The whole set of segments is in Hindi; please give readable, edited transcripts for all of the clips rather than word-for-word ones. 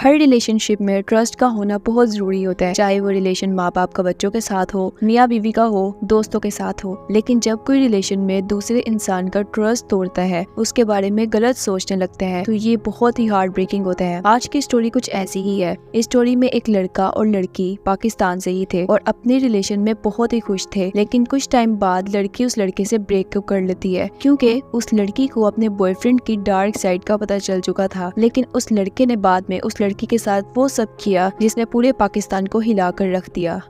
हर रिलेशनशिप में ट्रस्ट का होना बहुत जरूरी होता है, चाहे वो रिलेशन माँ बाप का बच्चों के साथ हो, मियाँ बीवी का हो, दोस्तों के साथ हो। लेकिन जब कोई रिलेशन में दूसरे इंसान का ट्रस्ट तोड़ता है, उसके बारे में गलत सोचने लगता है, तो ये बहुत ही हार्ट ब्रेकिंग होता है। आज की स्टोरी कुछ ऐसी ही है। इस स्टोरी में एक लड़का और लड़की पाकिस्तान से ही थे और अपने रिलेशन में बहुत ही खुश थे। लेकिन कुछ टाइम बाद लड़की उस लड़के से ब्रेकअप कर लेती है, क्योंकि उस लड़की को अपने बॉयफ्रेंड की डार्क साइड का पता चल चुका था। लेकिन उस लड़के ने बाद में उस लड़की के साथ वो सब किया जिसने पूरे पाकिस्तान को हिलाकर रख दिया।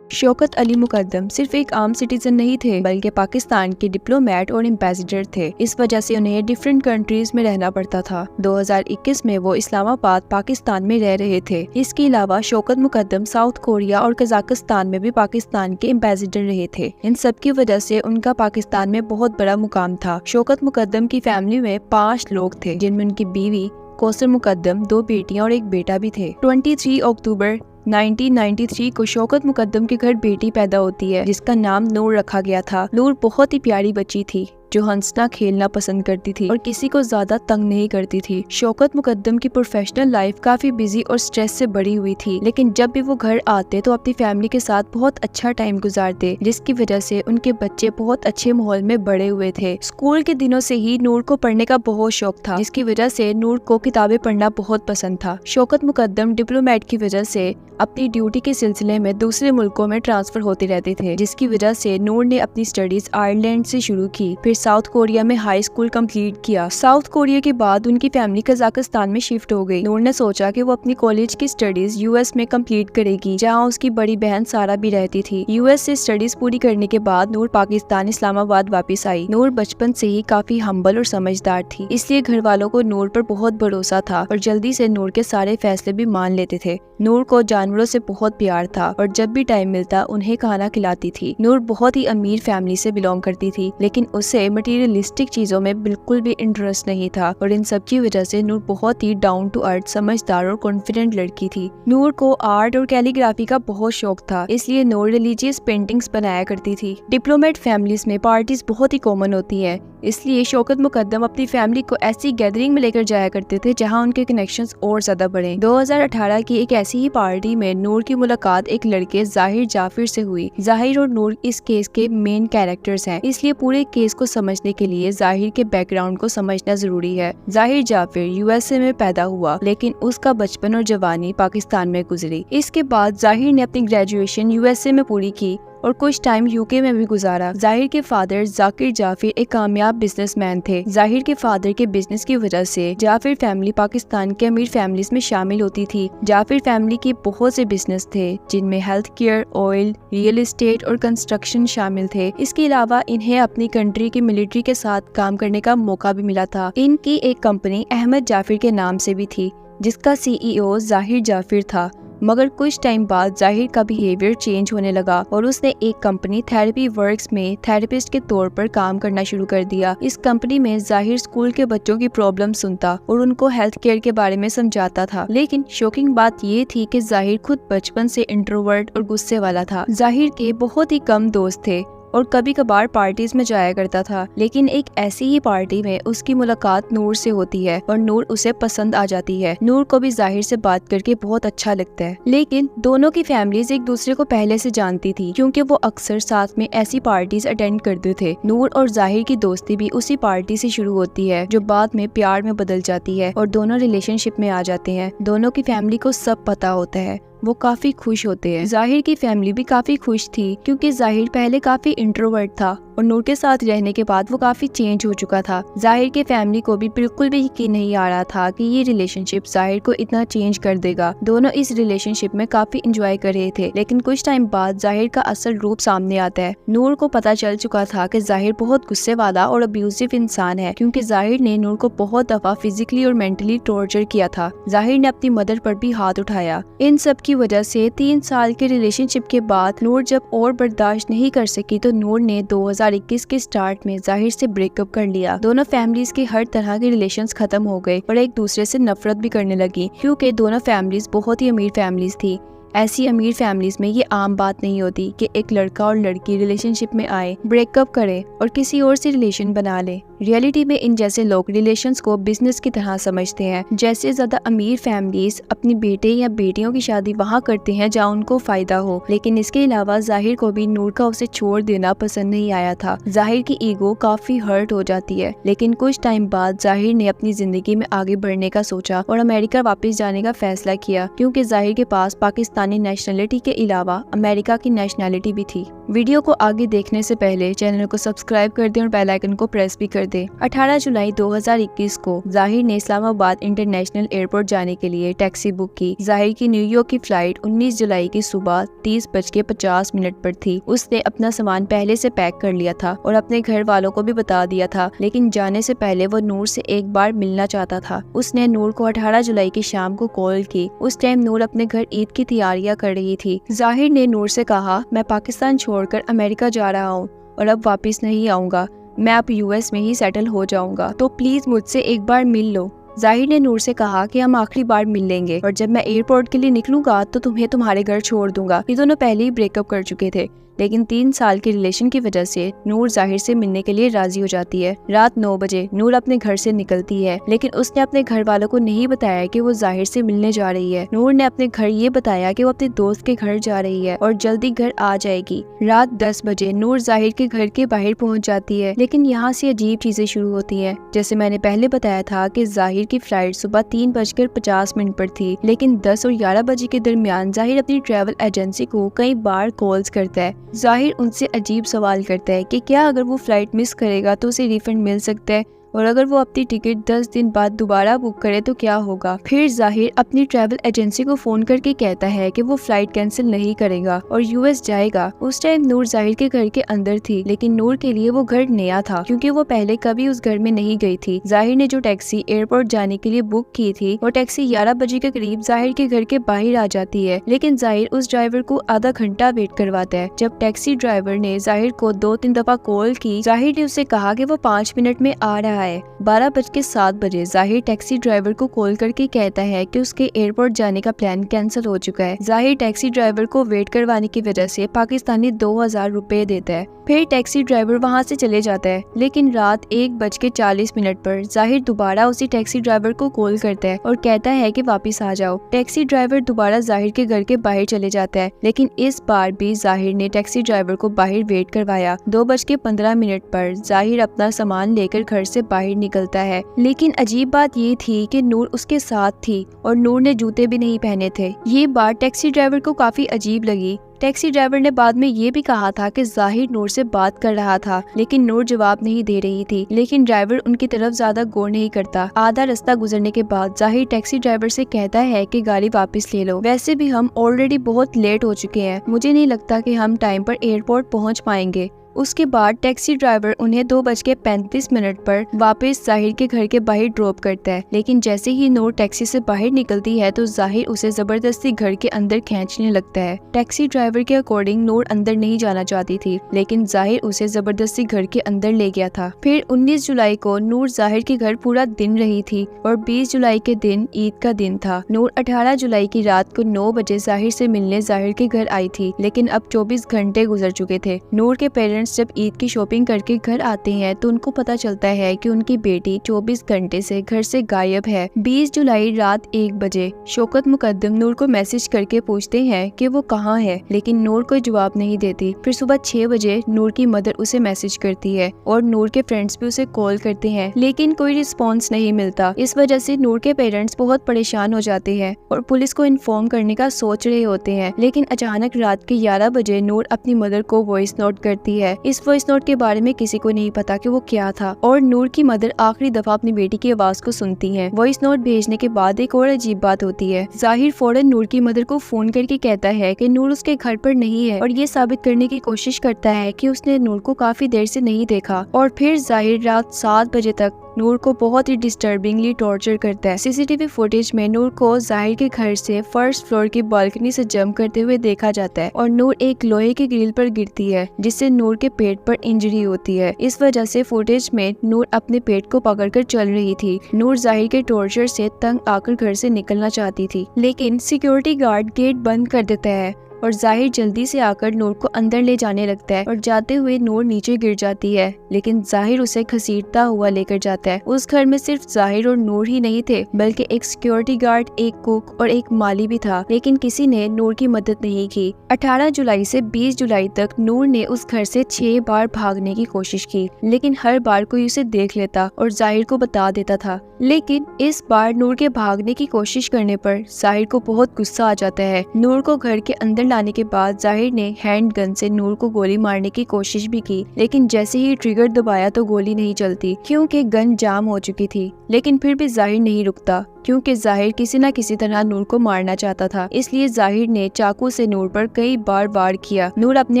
शौकत अली मुकद्दम सिर्फ एक आम सिटीजन नहीं थे, बल्कि पाकिस्तान के डिप्लोमेट और एम्बेसडर थे। इस वजह से उन्हें डिफरेंट कंट्रीज में रहना पड़ता था। 2021 में वो इस्लामाबाद पाकिस्तान में रह रहे थे। इसके अलावा शौकत मुकद्दम साउथ कोरिया और कजाकिस्तान में भी पाकिस्तान के एम्बेसडर रहे थे। इन सब की वजह से उनका पाकिस्तान में बहुत बड़ा मुकाम था। शौकत मुकद्दम की फैमिली में 5 लोग थे, जिनमें उनकी बीवी कौसर मुकद्दम, 2 बेटियां और एक बेटा भी थे। 23 अक्टूबर 1993 को शौकत मुकद्दम के घर बेटी पैदा होती है, जिसका नाम नूर रखा गया था। नूर बहुत ही प्यारी बच्ची थी, जो हंसना खेलना पसंद करती थी और किसी को ज्यादा तंग नहीं करती थी। शौकत मुकद्दम की प्रोफेशनल लाइफ काफी बिजी और स्ट्रेस से भरी हुई थी, लेकिन जब भी वो घर आते तो अपनी फैमिली के साथ बहुत अच्छा टाइम गुजारते, जिसकी वजह से उनके बच्चे बहुत अच्छे माहौल में बड़े हुए थे। स्कूल के दिनों से ही नूर को पढ़ने का बहुत शौक था, जिसकी वजह से नूर को किताबें पढ़ना बहुत पसंद था। शौकत मुकद्दम डिप्लोमेट की वजह से अपनी ड्यूटी के सिलसिले में दूसरे मुल्कों में ट्रांसफर होते रहते थे, जिसकी वजह से नूर ने अपनी स्टडीज आयरलैंड से शुरू की, फिर साउथ कोरिया में हाई स्कूल कंप्लीट किया। साउथ कोरिया के बाद उनकी फैमिली कजाकिस्तान में शिफ्ट हो गई। नूर ने सोचा कि वो अपनी कॉलेज की स्टडीज यूएस में कंप्लीट करेगी, जहां उसकी बड़ी बहन सारा भी रहती थी। यूएस से स्टडीज पूरी करने के बाद नूर पाकिस्तान इस्लामाबाद वापस आई। नूर बचपन से ही काफी हम्बल और समझदार थी, इसलिए घर वालों को नूर पर बहुत भरोसा था और जल्दी से नूर के सारे फैसले भी मान लेते थे। नूर को जानवरों से बहुत प्यार था और जब भी टाइम मिलता उन्हें खाना खिलाती थी। नूर बहुत ही अमीर फैमिली से बिलोंग करती थी, लेकिन उसे मटेरियलिस्टिक चीजों में बिल्कुल भी इंटरेस्ट नहीं था और इन सब की वजह से नूर बहुत ही डाउन टू अर्थ, समझदार और कॉन्फिडेंट लड़की थी। नूर को आर्ट और कैलीग्राफी का बहुत शौक था, इसलिए नूर रिलीजियस पेंटिंग्स बनाया करती थी। डिप्लोमेट फैमिलीज में पार्टीज बहुत ही कॉमन होती है, इसलिए शौकत मुकद्दम अपनी फैमिली को ऐसी गैदरिंग में लेकर जाया करते थे जहां उनके कनेक्शंस और ज्यादा बढ़े। 2018 की एक ऐसी ही पार्टी में नूर की मुलाकात एक लड़के जाहिर जाफिर से हुई। जाहिर और नूर इस केस के मेन कैरेक्टर्स हैं, इसलिए पूरे केस को समझने के लिए जाहिर के बैकग्राउंड को समझना जरूरी है। जाहिर जाफिर यूएसए में पैदा हुआ, लेकिन उसका बचपन और जवानी पाकिस्तान में गुजरी। इसके बाद जाहिर ने अपनी ग्रेजुएशन यूएसए में पूरी की और कुछ टाइम यूके में भी गुजारा। जाहिर के फादर जाकिर जाफिर एक कामयाब बिजनेसमैन थे। जाहिर के फादर के बिजनेस की वजह से जाफिर फैमिली पाकिस्तान के अमीर फैमिलीज में शामिल होती थी। जाफिर फैमिली के बहुत से बिजनेस थे, जिनमें health care, oil, real estate और कंस्ट्रक्शन शामिल थे। इसके अलावा इन्हें अपनी कंट्री की मिलिट्री के साथ काम करने का मौका भी मिला था। इनकी एक कंपनी अहमद जाफिर के नाम से भी थी, जिसका सीईओ जाहिर जाफिर था। मगर कुछ टाइम बाद जाहिर का बिहेवियर चेंज होने लगा और उसने एक कंपनी थेरेपी वर्क्स में थेरेपिस्ट के तौर पर काम करना शुरू कर दिया। इस कंपनी में जाहिर स्कूल के बच्चों की प्रॉब्लम सुनता और उनको हेल्थ केयर के बारे में समझाता था। लेकिन शॉकिंग बात ये थी कि जाहिर खुद बचपन से इंट्रोवर्ट और गुस्से वाला था। जाहिर के बहुत ही कम दोस्त थे और कभी कभार पार्टीज में जाया करता था। लेकिन एक ऐसी ही पार्टी में उसकी मुलाकात नूर से होती है और नूर उसे पसंद आ जाती है। नूर को भी जाहिर से बात करके बहुत अच्छा लगता है, लेकिन दोनों की फैमिलीज एक दूसरे को पहले से जानती थी, क्योंकि वो अक्सर साथ में ऐसी पार्टीज अटेंड करते थे। नूर और जाहिर की दोस्ती भी उसी पार्टी से शुरू होती है, जो बाद में प्यार में बदल जाती है और दोनों रिलेशनशिप में आ जाते हैं। दोनों की फैमिली को सब पता होता है, वो काफी खुश होते हैं। जाहिर की फैमिली भी काफी खुश थी, क्योंकि जाहिर पहले काफी इंट्रोवर्ट था और नूर के साथ रहने के बाद वो काफी चेंज हो चुका था। जाहिर के फैमिली को भी बिल्कुल भी यकीन नहीं आ रहा था कि ये रिलेशनशिप जाहिर को इतना चेंज कर देगा। दोनों इस रिलेशनशिप में काफी एंजॉय कर रहे थे, लेकिन कुछ टाइम बाद जाहिर का असल रूप सामने आता है। नूर को पता चल चुका था कि जाहिर बहुत गुस्से वाला और अब्यूसिव इंसान है, क्योंकि जाहिर ने नूर को बहुत दफा फिजिकली और मेंटली टॉर्चर किया था। जाहिर ने अपनी मदर पर भी हाथ उठाया। इन सब की वजह से 3 साल के रिलेशनशिप के बाद नूर जब और बर्दाश्त नहीं कर सकी तो नूर ने 2021 के स्टार्ट में जाहिर से ब्रेकअप कर लिया। दोनों फैमिलीज के हर तरह के रिलेशंस खत्म हो गए और एक दूसरे से नफरत भी करने लगी, क्योंकि दोनों फैमिलीज बहुत ही अमीर फैमिलीज थी। ऐसी अमीर फैमिलीज में ये आम बात नहीं होती कि एक लड़का और लड़की रिलेशनशिप में आए, ब्रेकअप करे और किसी और से रिलेशन बना ले। रियलिटी में इन जैसे लोग रिलेशंस को बिजनेस की तरह समझते हैं। जैसे ज्यादा अमीर फैमिलीज अपनी बेटे या बेटियों की शादी वहाँ करते हैं जहाँ उनको फायदा हो। लेकिन इसके अलावा जाहिर को भी नूर का उसे छोड़ देना पसंद नहीं आया था। जाहिर की ईगो काफी हर्ट हो जाती है। लेकिन कुछ टाइम बाद जाहिर ने अपनी जिंदगी में आगे बढ़ने का सोचा और अमेरिका वापस जाने का फैसला किया, क्योंकि जाहिर के पास पाकिस्तानी नेशनलिटी के अलावा अमेरिका की नेशनलिटी भी थी। वीडियो को आगे देखने से पहले चैनल को सब्सक्राइब कर दें और बेल आइकन को प्रेस भी कर दें। 18 जुलाई 2021 को जाहिर ने इस्लामाबाद इंटरनेशनल एयरपोर्ट जाने के लिए टैक्सी बुक की। जाहिर की न्यूयॉर्क की फ्लाइट 19 जुलाई की सुबह 30:50 पर थी। उसने अपना सामान पहले से पैक कर लिया था और अपने घर वालों को भी बता दिया था, लेकिन जाने से पहले वो नूर से एक बार मिलना चाहता था। उसने नूर को 18 जुलाई की शाम को कॉल की। उस टाइम नूर अपने घर ईद की तैयारियां कर रही थी। जाहिर ने नूर से कहा, मैं पाकिस्तान छोड़कर अमेरिका जा रहा हूँ और अब वापस नहीं आऊंगा। मैं अब यूएस में ही सेटल हो जाऊंगा, तो प्लीज मुझसे एक बार मिल लो। जाहिर ने नूर से कहा कि हम आखिरी बार मिल लेंगे और जब मैं एयरपोर्ट के लिए निकलूंगा तो तुम्हें तुम्हारे घर छोड़ दूंगा। ये दोनों पहले ही ब्रेकअप कर चुके थे, लेकिन 3 साल के रिलेशन की वजह से नूर जाहिर से मिलने के लिए राजी हो जाती है। रात 9 बजे नूर अपने घर से निकलती है, लेकिन उसने अपने घर वालों को नहीं बताया कि वो जाहिर से मिलने जा रही है। नूर ने अपने घर ये बताया कि वो अपने दोस्त के घर जा रही है और जल्दी घर आ जाएगी। रात 10 बजे नूर जाहिर के घर के बाहर पहुंच जाती है, लेकिन यहाँ से अजीब चीजें शुरू होती है। जैसे मैंने पहले बताया था कि जाहिर की फ्लाइट सुबह 3:50 पर थी, लेकिन 10 और 11 बजे के दरमियान जाहिर अपनी ट्रैवल एजेंसी को कई बार कॉल्स करता है। जाहिर उनसे अजीब सवाल करता है कि क्या अगर वो फ्लाइट मिस करेगा तो उसे रिफंड मिल सकता है, और अगर वो अपनी टिकट 10 दिन बाद दोबारा बुक करे तो क्या होगा। फिर जाहिर अपनी ट्रैवल एजेंसी को फोन करके कहता है कि वो फ्लाइट कैंसिल नहीं करेगा और यूएस जाएगा। उस टाइम नूर जाहिर के घर के अंदर थी, लेकिन नूर के लिए वो घर नया था क्योंकि वो पहले कभी उस घर में नहीं गई थी। जाहिर ने जो टैक्सी एयरपोर्ट जाने के लिए बुक की थी, वो टैक्सी 11 बजे के करीब जाहिर के घर के बाहर आ जाती है, लेकिन जाहिर उस ड्राइवर को आधा घंटा वेट करवाता है। जब टैक्सी ड्राइवर ने जाहिर को 2-3 दफा कॉल की, जाहिर ने उसे कहा कि वो 5 मिनट में आ रहा है। 12:07 जाहिर टैक्सी ड्राइवर को कॉल करके कहता है कि उसके एयरपोर्ट जाने का प्लान कैंसिल हो चुका है। जाहिर टैक्सी ड्राइवर को वेट करवाने की वजह से पाकिस्तानी 2000 रुपए देता है। फिर टैक्सी ड्राइवर वहां से चले जाता है, लेकिन रात 1:40 पर जाहिर दोबारा उसी टैक्सी ड्राइवर को कॉल करता है और कहता है कि वापस आ जाओ। टैक्सी ड्राइवर दोबारा जाहिर के घर के बाहर चले जाता है, लेकिन इस बार भी जाहिर ने टैक्सी ड्राइवर को बाहर वेट करवाया। 2:15 पर जाहिर अपना सामान लेकर घर से बाहर निकलता है, लेकिन अजीब बात ये थी कि नूर उसके साथ थी और नूर ने जूते भी नहीं पहने थे। ये बात टैक्सी ड्राइवर को काफी अजीब लगी। टैक्सी ड्राइवर ने बाद में ये भी कहा था कि जाहिर नूर से बात कर रहा था, लेकिन नूर जवाब नहीं दे रही थी। लेकिन ड्राइवर उनकी तरफ ज्यादा गौर नहीं करता। आधा रास्ता गुजरने के बाद जाहिर टैक्सी ड्राइवर से कहता है कि गाड़ी वापस ले लो, वैसे भी हम ऑलरेडी बहुत लेट हो चुके हैं, मुझे नहीं लगता कि हम टाइम पर एयरपोर्ट पहुंच पाएंगे। उसके बाद टैक्सी ड्राइवर उन्हें 2:35 पर वापस जाहिर के घर के बाहर ड्रॉप करता है, लेकिन जैसे ही नूर टैक्सी से बाहर निकलती है तो जाहिर उसे जबरदस्ती घर के अंदर खींचने लगता है। टैक्सी ड्राइवर के अकॉर्डिंग नूर अंदर नहीं जाना चाहती थी, लेकिन जाहिर उसे जबरदस्ती घर के अंदर ले गया था। फिर 19 जुलाई को नूर जाहिर के घर पूरा दिन रही थी और 20 जुलाई के दिन ईद का दिन था। नूर 18 जुलाई की रात को 9 बजे जाहिर से मिलने जाहिर के घर आई थी, लेकिन अब 24 घंटे गुजर चुके थे। नूर के पेरेंट्स जब ईद की शॉपिंग करके घर आते हैं तो उनको पता चलता है कि उनकी बेटी 24 घंटे से घर से गायब है। 20 जुलाई रात 1 बजे शौकत मुकद्दम नूर को मैसेज करके पूछते हैं कि वो कहाँ है, लेकिन नूर कोई जवाब नहीं देती। फिर सुबह 6 बजे नूर की मदर उसे मैसेज करती है और नूर के फ्रेंड्स भी उसे कॉल करते हैं, लेकिन कोई रिस्पॉन्स नहीं मिलता। इस वजह से नूर के पेरेंट्स बहुत परेशान हो जाते हैं और पुलिस को इन्फॉर्म करने का सोच रहे होते हैं, लेकिन अचानक रात के 11 बजे नूर अपनी मदर को वॉइस नोट करती है। इस वॉइस नोट के बारे में किसी को नहीं पता कि वो क्या था और नूर की मदर आखिरी दफा अपनी बेटी की आवाज को सुनती हैं। वॉइस नोट भेजने के बाद एक और अजीब बात होती है। जाहिर फौरन नूर की मदर को फोन करके कहता है कि नूर उसके घर पर नहीं है और ये साबित करने की कोशिश करता है कि उसने नूर को काफी देर से नहीं देखा। और फिर जाहिर रात 7 बजे तक नूर को बहुत ही डिस्टर्बिंगली टॉर्चर करता है। सीसीटीवी फुटेज में नूर को जाहिर के घर से फर्स्ट फ्लोर की बालकनी से जंप करते हुए देखा जाता है और नूर एक लोहे की ग्रिल पर गिरती है, जिससे नूर के पेट पर इंजरी होती है। इस वजह से फुटेज में नूर अपने पेट को पकड़कर चल रही थी। नूर जाहिर के टॉर्चर से तंग आकर घर से निकलना चाहती थी, लेकिन सिक्योरिटी गार्ड गेट बंद कर देता है और जाहिर जल्दी से आकर नूर को अंदर ले जाने लगता है और जाते हुए नूर नीचे गिर जाती है, लेकिन जाहिर उसे घसीटता हुआ लेकर जाता है। उस घर में सिर्फ जाहिर और नूर ही नहीं थे, बल्कि एक सिक्योरिटी गार्ड, एक कुक और एक माली भी था, लेकिन किसी ने नूर की मदद नहीं की। 18 जुलाई से 20 जुलाई तक नूर ने उस घर से 6 बार भागने की कोशिश की, लेकिन हर बार कोई उसे देख लेता और जाहिर को बता देता था। लेकिन इस बार नूर के भागने की कोशिश करने पर जाहिर को बहुत गुस्सा आ जाता है। नूर को घर के अंदर लाने के बाद जाहिर ने हैंड गन से नूर को गोली मारने की कोशिश भी की, लेकिन जैसे ही ट्रिगर दबाया तो गोली नहीं चलती क्योंकि गन जाम हो चुकी थी। लेकिन फिर भी जाहिर नहीं रुकता क्योंकि जाहिर किसी न किसी तरह नूर को मारना चाहता था, इसलिए जाहिर ने चाकू से नूर पर कई बार वार किया। नूर अपने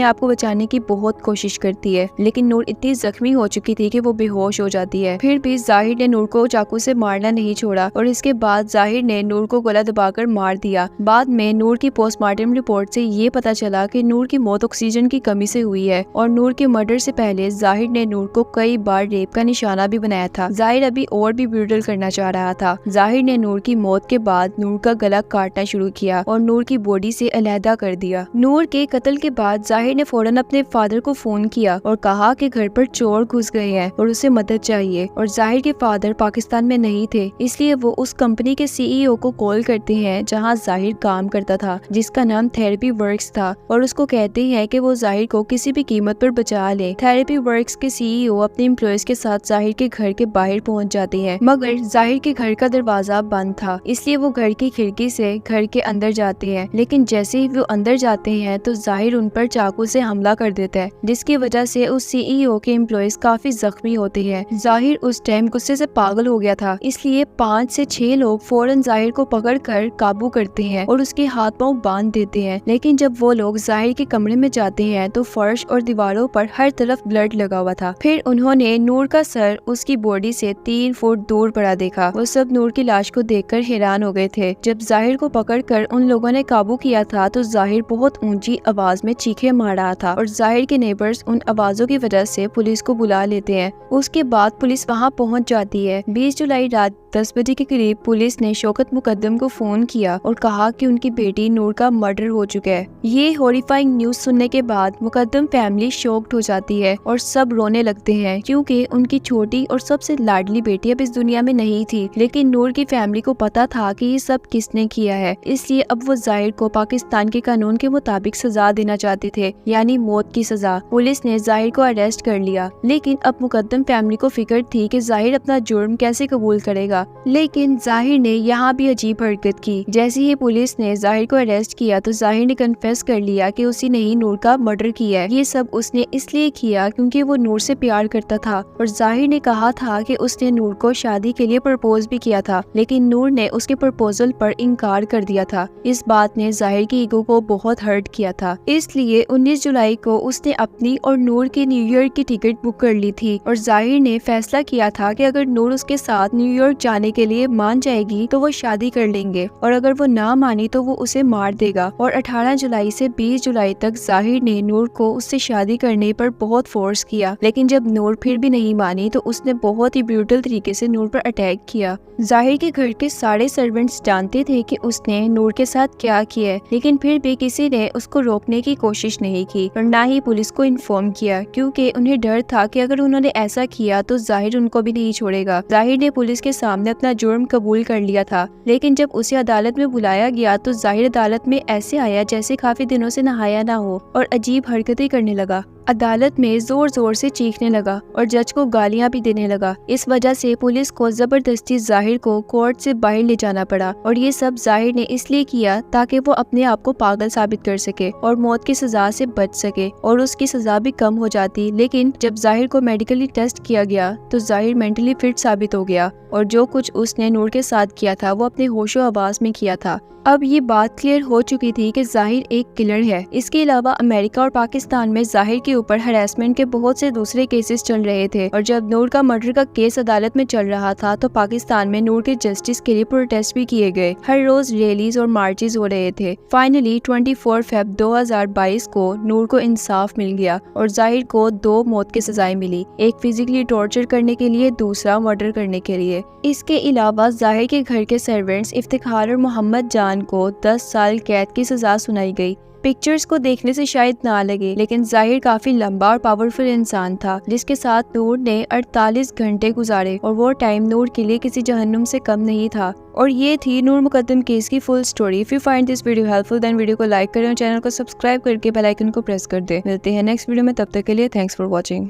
आप को बचाने की बहुत कोशिश करती है, लेकिन नूर इतनी जख्मी हो चुकी थी कि वो बेहोश हो जाती है। फिर भी जाहिर ने नूर को चाकू से मारना नहीं छोड़ा और इसके बाद जाहिर ने नूर को गला दबाकर मार दिया। बाद में नूर की पोस्टमार्टम रिपोर्ट से ये पता चला कि नूर की मौत ऑक्सीजन की कमी से हुई है और नूर के मर्डर से पहले जाहिर ने नूर को कई बार रेप का निशाना भी बनाया था। जाहिर अभी और भी ब्रूटल करना चाह रहा था। जाहिर ने नूर की मौत के बाद नूर का गला काटना शुरू किया और नूर की बॉडी से अलहदा कर दिया। नूर के कत्ल के बाद जाहिर ने फौरन अपने फादर को फोन किया और कहा कि घर पर चोर घुस गए हैं और उसे मदद चाहिए। और जाहिर के फादर पाकिस्तान में नहीं थे, इसलिए वो उस कंपनी के सीईओ को कॉल करते हैं जहां जाहिर काम करता था, जिसका नाम थेरेपी वर्क्स था, और उसको कहते हैं कि वो जाहिर को किसी भी कीमत पर बचा ले। थेरेपी वर्क्स के सीईओ अपने एम्प्लॉयज के साथ जाहिर के घर के बाहर पहुंच जाते हैं, मगर जाहिर के घर का दरवाजा बंद था, इसलिए वो घर की खिड़की से घर के अंदर जाते हैं। लेकिन जैसे ही वो अंदर जाते हैं तो जाहिर उन पर चाकू से हमला कर देता है, जिसकी वजह से उस सीईओ के एम्प्लॉयज काफी जख्मी होते हैं। जाहिर उस टाइम गुस्से से पागल हो गया था, इसलिए 5 से 6 लोग फौरन जाहिर को पकड़कर काबू करते हैं और उसके हाथ पांव बांध देते हैं। लेकिन जब वो लोग जाहिर के कमरे में जाते हैं तो फर्श और दीवारों पर हर तरफ ब्लड लगा हुआ था। फिर उन्होंने नूर का सर उसकी बॉडी से 3 फुट दूर पड़ा देखा। वो सब नूर की लाश को देखकर हैरान हो गए थे। जब जाहिर को पकड़कर उन लोगों ने काबू किया था तो जाहिर बहुत ऊंची आवाज में चीखे मार रहा था और जाहिर के नेबर्स उन आवाजों की वजह से पुलिस को बुला लेते हैं। उसके बाद पुलिस वहां पहुंच जाती है। 20 जुलाई रात 10 बजे के करीब पुलिस ने शौकत मुकद्दम को फोन किया और कहा कि उनकी बेटी नूर का मर्डर हो चुका है। ये हॉरिफाइंग न्यूज सुनने के बाद मुकद्दम फैमिली शॉक्ड हो जाती है और सब रोने लगते हैं क्योंकि उनकी छोटी और सबसे लाडली बेटी अब इस दुनिया में नहीं थी। लेकिन नूर की फैमिली को पता था कि ये सब किसने किया है, इसलिए अब वो जाहिर को पाकिस्तान के कानून के मुताबिक सजा देना चाहते थे, यानी मौत की सजा। पुलिस ने जाहिर को अरेस्ट कर लिया, लेकिन अब मुकद्दम फैमिली को फिक्र थी कि जाहिर अपना जुर्म कैसे कबूल करेगा। लेकिन जाहिर ने यहाँ भी अजीब हरकत की। जैसे ही पुलिस ने जाहिर को अरेस्ट किया तो जाहिर ने कन्फेस कर लिया कि उसी ने ही नूर का मर्डर किया है। ये सब उसने इसलिए किया क्योंकि वो नूर से प्यार करता था और जाहिर ने कहा था कि उसने नूर को शादी के लिए प्रपोज भी किया था, लेकिन नूर ने उसके प्रपोजल पर इनकार कर दिया था। इस बात ने जाहिर की ईगो को बहुत हर्ट किया था, इसलिए 19 जुलाई को उसने अपनी और नूर की न्यूयॉर्क की टिकट बुक कर ली थी और जाहिर ने फैसला किया था कि अगर नूर उसके साथ न्यूयॉर्क जाने के लिए मान जाएगी तो वो शादी कर लेंगे और अगर वो ना मानी तो वो उसे मार देगा। और 18 जुलाई से 20 जुलाई तक जाहिर ने नूर को उससे शादी करने पर बहुत फोर्स किया, लेकिन जब नूर फिर भी नहीं मानी तो उसने बहुत ही ब्रूटल तरीके से नूर पर अटैक किया। जाहिर के घर के सारे सर्वेंट्स जानते थे कि उसने नूर के साथ क्या किया, लेकिन फिर भी किसी ने उसको रोकने की कोशिश नहीं की और ना ही पुलिस को इन्फॉर्म किया, क्योंकि उन्हें डर था कि अगर उन्होंने ऐसा किया तो जाहिर उनको भी नहीं छोड़ेगा। जाहिर ने पुलिस के सामने अपना जुर्म कबूल कर लिया था, लेकिन जब उसे अदालत में बुलाया गया तो जाहिर अदालत में ऐसे आया जैसे काफी दिनों से नहाया ना हो और अजीब हरकतें करने लगा। अदालत में जोर जोर से चीखने लगा और जज को गालियां भी देने लगा। इस वजह से पुलिस को जबरदस्ती जाहिर को कोर्ट से बाहर ले जाना पड़ा और ये सब जाहिर ने इसलिए किया ताकि वो अपने आप को पागल साबित कर सके और मौत की सजा से बच सके और उसकी सजा भी कम हो जाती। लेकिन जब जाहिर को मेडिकली टेस्ट किया गया तो जाहिर मेंटली फिट साबित हो गया और जो कुछ उसने नूर के साथ किया था वो अपने होशो आवाज में किया था। अब ये बात क्लियर हो चुकी थी कि जाहिर एक किलर है। इसके अलावा अमेरिका और पाकिस्तान में जाहिर के ऊपर हरासमेंट के बहुत से दूसरे केसेस चल रहे थे और जब नूर का मर्डर का केस अदालत में चल रहा था तो पाकिस्तान में नूर के जस्टिस के लिए प्रोटेस्ट भी किए गए। हर रोज रैलीज और मार्चेस हो रहे थे। फाइनली 24 फेब 2022 को नूर को इंसाफ मिल गया और जाहिर को 2 मौत की सजाएं मिली, एक फिजिकली टॉर्चर करने के लिए, दूसरा मर्डर करने के लिए। इसके अलावा जाहिर के घर के सर्वेंट्स इफ्तिखार और मोहम्मद जान को 10 साल कैद की सजा सुनाई गई। पिक्चर्स को देखने से शायद ना लगे, लेकिन जाहिर काफी लंबा और पावरफुल इंसान था जिसके साथ नूर ने 48 घंटे गुजारे और वो टाइम नूर के लिए किसी जहन्नुम से कम नहीं था। और ये थी नूर मुकद्दम केस की full story. If you find this video helpful then video को लाइक करें और चैनल को सब्सक्राइब करके बेल आइकन को प्रेस कर दे। मिलते हैं नेक्स्ट वीडियो में, तब तक के लिए थैंक्स फॉर वॉचिंग।